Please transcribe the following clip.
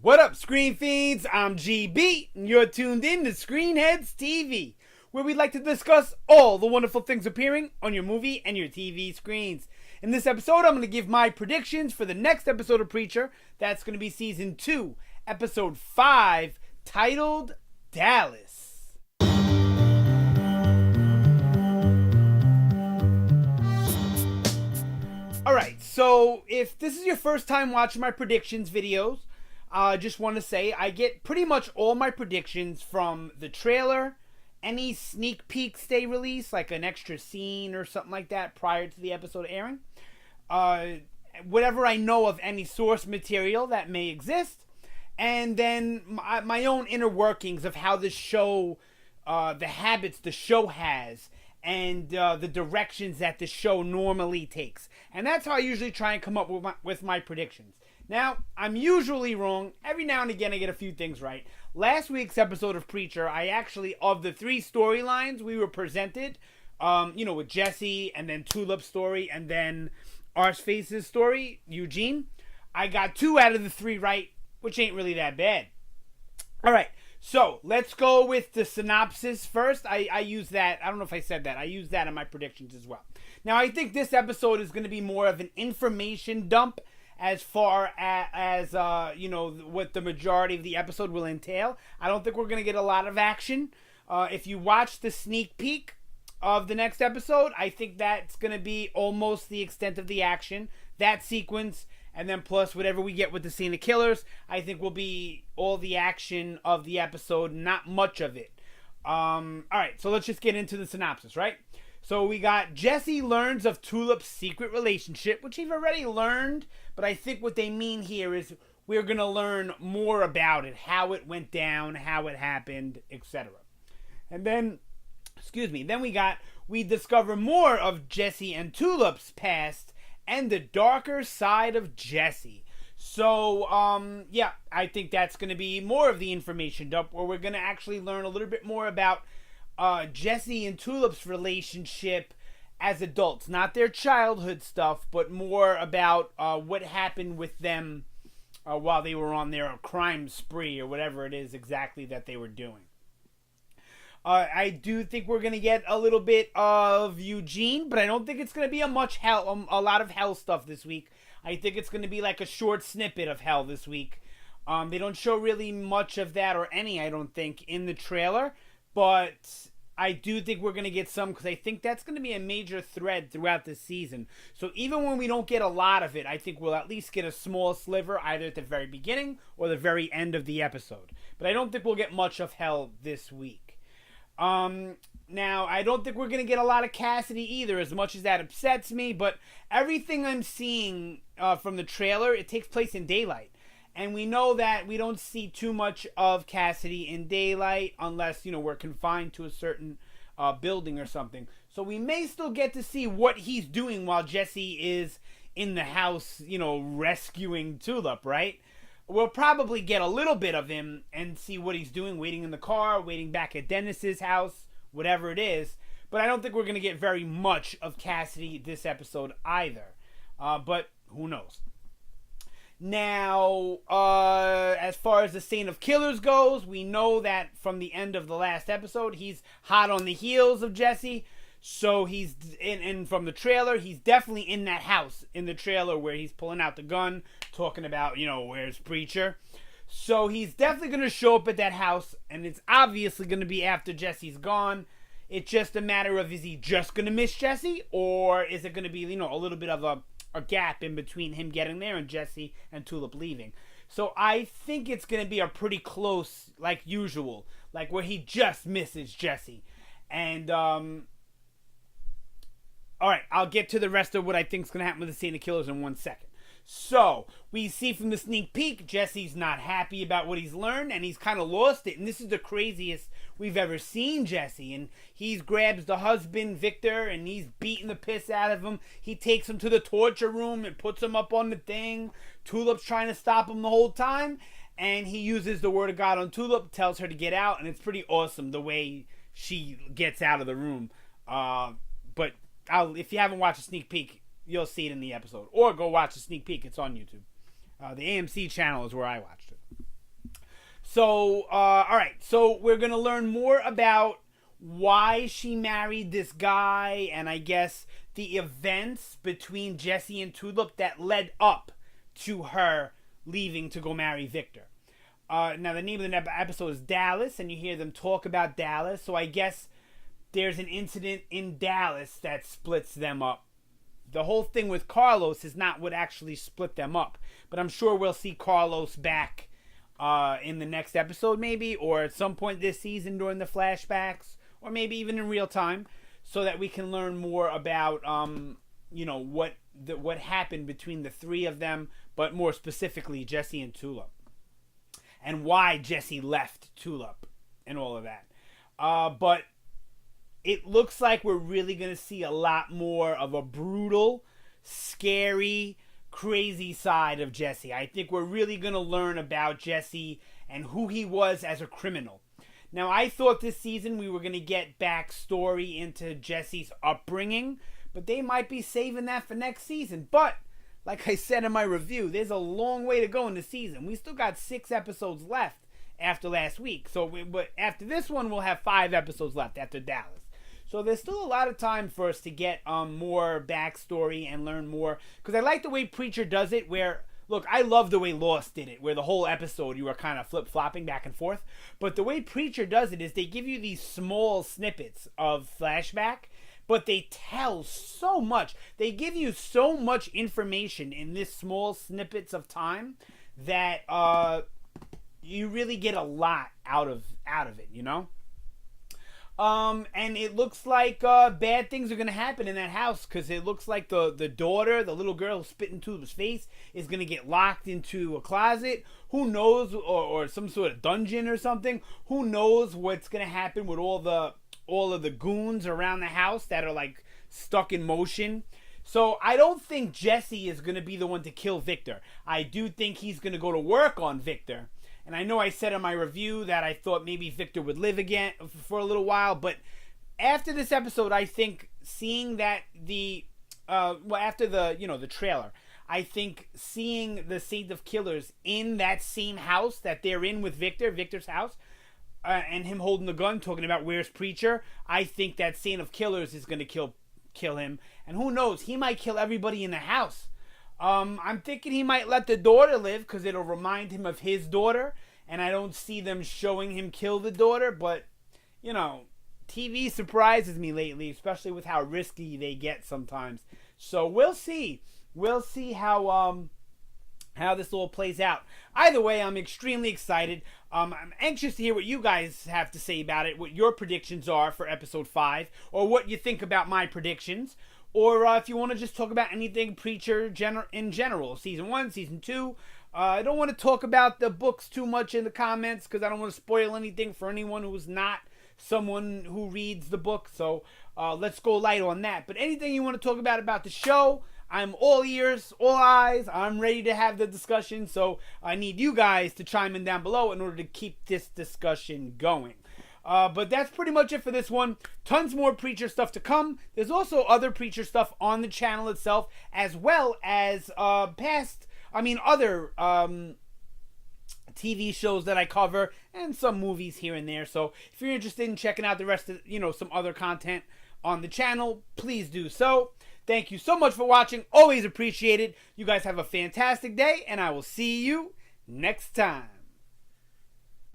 What up, Screen Fiends? I'm GB, and you're tuned in to Headz TV, where we like to discuss all the wonderful things appearing on your movie and your TV screens. In this episode, I'm going to give my predictions for the next episode of Preacher. That's going to be Season 2, Episode 5, titled Dallas. Alright, so if this is your first time watching my predictions videos, I just want to say I get pretty much all my predictions from the trailer, any sneak peeks they release, like an extra scene or something like that prior to the episode airing, whatever I know of any source material that may exist, and then my own inner workings of how the show, the habits the show has, and the directions that the show normally takes. And that's how I usually try and come up with my predictions. Now, I'm usually wrong. Every now and again, I get a few things right. Last week's episode of Preacher, I actually, of the three storylines we were presented, with Jesse, and then Tulip's story, and then Arseface's story, Eugene, I got 2 out of the 3 right, which ain't really that bad. All right, so let's go with the synopsis first. I use that. I don't know if I said that. I use that in my predictions as well. Now, I think this episode is going to be more of an information dump as far as what the majority of the episode will entail. I don't think we're going to get a lot of action. If you watch the sneak peek of the next episode, I think that's going to be almost the extent of the action. That sequence, and then plus whatever we get with the scene of killers, I think will be all the action of the episode, not much of it. Alright, so let's just get into the synopsis, right? So we got Jesse learns of Tulip's secret relationship, which we've already learned, but I think what they mean here is we're going to learn more about it, how it went down, how it happened, etc. And then, we discover more of Jesse and Tulip's past and the darker side of Jesse. So, I think that's going to be more of the information dump, where we're going to actually learn a little bit more about Jesse and Tulip's relationship as adults. Not their childhood stuff, but more about what happened with them while they were on their crime spree or whatever it is exactly that they were doing. I do think we're going to get a little bit of Eugene, but I don't think it's going to be a lot of hell stuff this week. I think it's going to be like a short snippet of hell this week. They don't show really much of that, or any, I don't think, in the trailer. But I do think we're going to get some, because I think that's going to be a major thread throughout the season. So even when we don't get a lot of it, I think we'll at least get a small sliver either at the very beginning or the very end of the episode. But I don't think we'll get much of hell this week. Now, I don't think we're going to get a lot of Cassidy either, as much as that upsets me. But everything I'm seeing from the trailer, it takes place in daylight. And we know that we don't see too much of Cassidy in daylight unless, we're confined to a certain building or something. So we may still get to see what he's doing while Jesse is in the house, rescuing Tulip, right? We'll probably get a little bit of him and see what he's doing, waiting in the car, waiting back at Dennis's house, whatever it is. But I don't think we're going to get very much of Cassidy this episode either. But who knows? Now, as far as the scene of killers goes, we know that from the end of the last episode, he's hot on the heels of Jesse. So he's and from the trailer, he's definitely in that house in the trailer where he's pulling out the gun, talking about, where's Preacher. So he's definitely going to show up at that house, and it's obviously going to be after Jesse's gone. It's just a matter of, is he just going to miss Jesse, or is it going to be, a little bit of a gap in between him getting there and Jesse and Tulip leaving. So I think it's going to be a pretty close, like usual, like where he just misses Jesse. And, alright, I'll get to the rest of what I think is going to happen with the scene of killers in 1 second. So, we see from the sneak peek, Jesse's not happy about what he's learned, and he's kind of lost it, and this is the craziest we've ever seen Jesse, and he grabs the husband, Victor, and he's beating the piss out of him. He takes him to the torture room and puts him up on the thing. Tulip's trying to stop him the whole time, and he uses the word of God on Tulip, tells her to get out, and it's pretty awesome the way she gets out of the room. But if you haven't watched a sneak peek, you'll see it in the episode. Or go watch the sneak peek. It's on YouTube. The AMC channel is where I watched it. So, all right. So we're gonna learn more about why she married this guy, and I guess the events between Jesse and Tulip that led up to her leaving to go marry Victor. Now, the name of the episode is Dallas, and you hear them talk about Dallas. So I guess there's an incident in Dallas that splits them up. The whole thing with Carlos is not what actually split them up, but I'm sure we'll see Carlos back in the next episode, maybe, or at some point this season during the flashbacks, or maybe even in real time, so that we can learn more about what happened between the three of them, but more specifically Jesse and Tulip, and why Jesse left Tulip and all of that. But it looks like we're really going to see a lot more of a brutal, scary, crazy side of Jesse. I think we're really going to learn about Jesse and who he was as a criminal. Now, I thought this season we were going to get backstory into Jesse's upbringing, but they might be saving that for next season. But, like I said in my review, there's a long way to go in the season. We still got 6 episodes left after last week. But after this one, we'll have 5 episodes left after Dallas. So there's still a lot of time for us to get more backstory and learn more. Because I like the way Preacher does it where, look, I love the way Lost did it, where the whole episode you were kind of flip-flopping back and forth. But the way Preacher does it is they give you these small snippets of flashback, but they tell so much. They give you so much information in this small snippets of time that you really get a lot out of it, you know? And it looks like bad things are going to happen in that house, because it looks like the daughter, the little girl who spit into his face, is going to get locked into a closet. Who knows, or some sort of dungeon or something. Who knows what's going to happen with all of the goons around the house that are like stuck in motion. So I don't think Jesse is going to be the one to kill Victor. I do think he's going to go to work on Victor. And I know I said in my review that I thought maybe Victor would live again for a little while, but after this episode, I think seeing that after the trailer, I think seeing the Saint of Killers in that same house that they're in with Victor's house, and him holding the gun, talking about where's Preacher, I think that Saint of Killers is going to kill him. And who knows, he might kill everybody in the house. I'm thinking he might let the daughter live because it'll remind him of his daughter, and I don't see them showing him kill the daughter, but, you know, TV surprises me lately, especially with how risky they get sometimes. So we'll see. We'll see how this all plays out. Either way, I'm extremely excited. I'm anxious to hear what you guys have to say about it, what your predictions are for episode 5, or what you think about my predictions. Or if you want to just talk about anything Preacher in general, season 1, season 2. I don't want to talk about the books too much in the comments because I don't want to spoil anything for anyone who's not someone who reads the book. So let's go light on that. But anything you want to talk about the show, I'm all ears, all eyes. I'm ready to have the discussion. So I need you guys to chime in down below in order to keep this discussion going. But that's pretty much it for this one. Tons more Preacher stuff to come. There's also other Preacher stuff on the channel itself, as well as other TV shows that I cover, and some movies here and there. So if you're interested in checking out the rest of, some other content on the channel, please do so. Thank you so much for watching. Always appreciate it. You guys have a fantastic day, and I will see you next time.